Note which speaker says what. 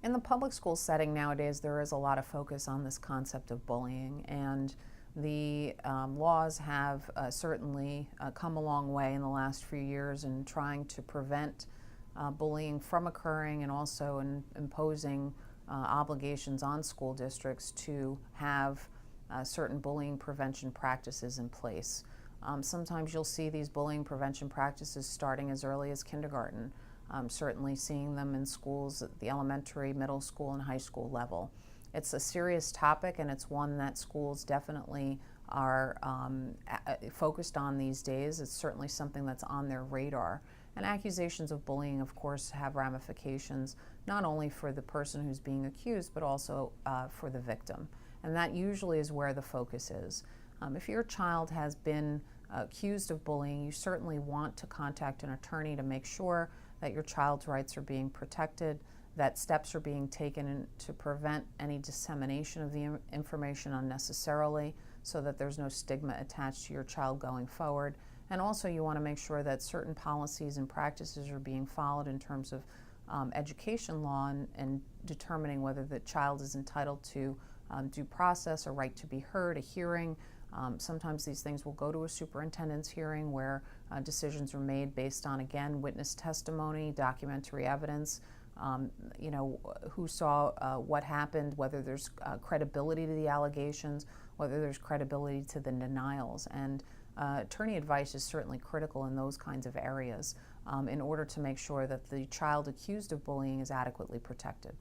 Speaker 1: In the public school setting nowadays, there is a lot of focus on this concept of bullying, and the laws have certainly come a long way in the last few years in trying to prevent bullying from occurring, and also in imposing obligations on school districts to have certain bullying prevention practices in place. Sometimes you'll see these bullying prevention practices starting as early as kindergarten. Certainly seeing them in schools at the elementary, middle school, and high school level. It's a serious topic, and it's one that schools definitely are focused on these days. It's certainly something that's on their radar. And accusations of bullying, of course, have ramifications not only for the person who's being accused, but also for the victim. And that usually is where the focus is. If your child has been accused of bullying, you certainly want to contact an attorney to make sure that your child's rights are being protected, that steps are being taken to prevent any dissemination of the information unnecessarily, so that there's no stigma attached to your child going forward. And also you want to make sure that certain policies and practices are being followed in terms of education law, and determining whether the child is entitled to due process, a right to be heard, a hearing. Sometimes these things will go to a superintendent's hearing where decisions are made based on, again, witness testimony, documentary evidence, who saw what happened, whether there's credibility to the allegations, whether there's credibility to the denials. And attorney advice is certainly critical in those kinds of areas in order to make sure that the child accused of bullying is adequately protected.